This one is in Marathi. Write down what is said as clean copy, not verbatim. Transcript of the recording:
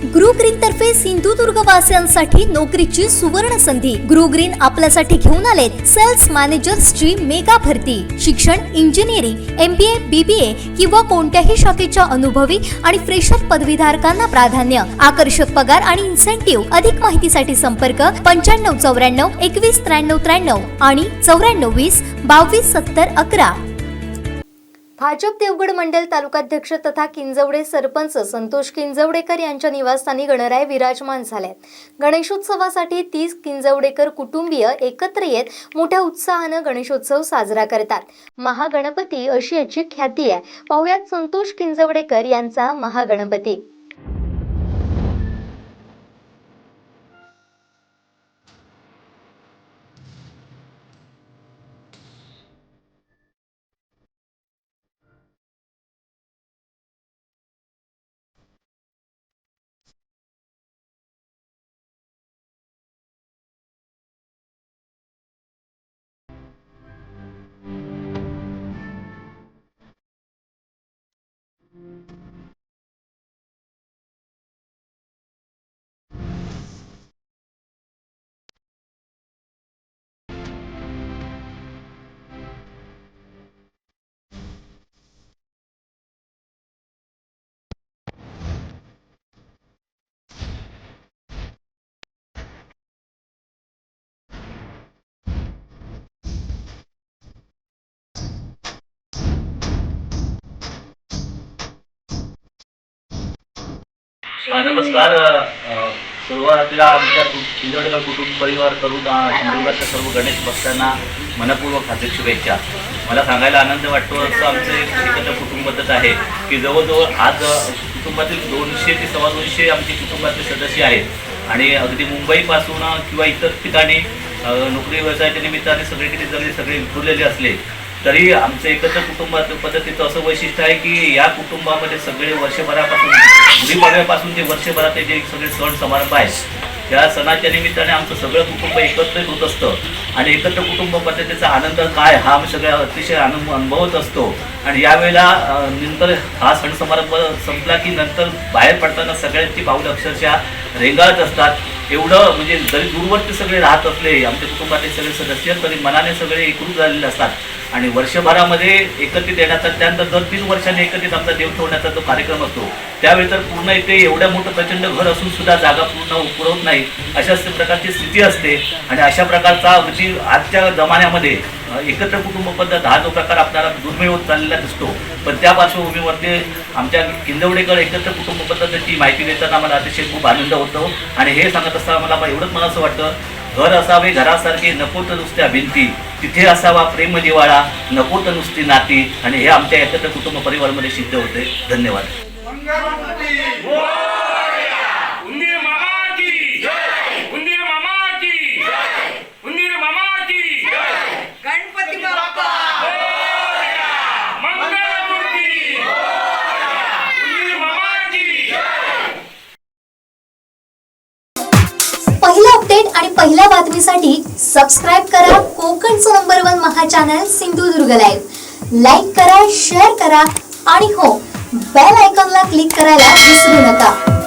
ग्रो ग्रीन तर्फे सिंधुदुर्ग वासियांसाठी नोकरीची सुवर्ण संधी। ग्रो ग्रीन आपल्यासाठी घेऊन आलेत सेल्स मॅनेजर्सची मेगा भरती। शिक्षण इंजिनिअरिंग, MBA, BBA किंवा कोणत्याही शाखेच्या अनुभवी आणि फ्रेशर पदवीधारकांना प्राधान्य। आकर्षक पगार आणि इन्सेंटिव्ह। अधिक माहितीसाठी संपर्क 9594 21 93 93 आणि 94 20 22 70 11। भाजप देवगड मंडल तालुकाध्यक्ष तथा किंजवडे सरपंच संतोष किंजवडेकर यांच्या निवासस्थानी गणराय विराजमान झालेत। गणेशोत्सवासाठी 30 किंजवडेकर कुटुंबीय एकत्र येत मोठ्या उत्साहाने गणेशोत्सव साजरा करतात। महागणपती अशी याची ख्याती आहे। पाहुयात संतोष किंजवडेकर यांचा महागणपती। नमस्कार। सुरुवातीला आमच्या किंजवडेकर कुटुंब परिवार करून सिंधुदुर्गाच्या सर्व गणेश भक्तांना मनपूर्वक हार्दिक शुभेच्छा। मला सांगायला आनंद वाटतो असं आमचं एक एकत्र कुटुंब पद्धत आहे की जवळजवळ आज कुटुंबातील 200 ते 250 आमचे कुटुंबातील सदस्य आहेत आणि अगदी मुंबईपासून किंवा इतर ठिकाणी नोकरी व्यवसायाच्या निमित्ताने सगळे विखुरलेले असले तरी आमचं एकत्र कुटुंब पद्धतीचं असं वैशिष्ट्य आहे की या कुटुंबामध्ये सगळे वर्षभरापासून गुढीपाडव्यापासून ते वर्षभराचे जे सगळे सण समारंभ आहेत त्या सणाच्या निमित्ताने आमचं सगळं कुटुंब एकत्रित होत असतं आणि एकत्र कुटुंब पद्धतीचा आनंद काय हा आम्ही सगळ्या अतिशय अनुभवत असतो। आणि यावेळेला नंतर हा सण समारंभ संपला की नंतर बाहेर पडताना सगळ्यांची पाऊलं अक्षरशः रेंगाळत असतात। एवढं म्हणजे जरी दूरवरती सगळे राहत असले आमच्या कुटुंबातील सगळे सदस्य तरी मनाने सगळे एकरूप झालेले असतात आणि वर्षभरामध्ये एकत्रित येण्याचा त्यानंतर दर 3 वर्षांनी एकत्रित आमचा देव ठेवण्याचा जो कार्यक्रम असतो त्यावेळी तर पूर्ण इथे एवढ्या मोठं प्रचंड घर असून सुद्धा जागा पूर्ण पुरवत नाही अशा प्रकारची स्थिती असते आणि अशा प्रकारचा अगदी आजच्या जमान्यामध्ये एकत्र कुटुंब पद्धत हा जो प्रकार आपल्याला दुर्मिळ होत चाललेला दिसतो। पण त्या पार्श्वभूमीवरती आमच्या किंजवडेकर एकत्र कुटुंब पद्धतीची माहिती देताना मला अतिशय खूप आनंद होतो आणि हे सांगत असताना मला असं वाटतं घर असावे घरासारखे नको तर नुसत्या भिंती, तिथे असावा प्रेम जिव्हाळा नको तर नुसती नाती आणि हे आमच्या एकत्र कुटुंब परिवारामध्ये सिद्ध होते। धन्यवाद। पहिला अपडेट आणि पहिल्या बातमीसाठी सबस्क्राइब करा कोकणचं नंबर 1 महा चॅनल सिंधुदुर्ग लाईव्ह। लाईक करा, शेअर करा आणि हो बेल आयकॉनला क्लिक करायला विसरू नका।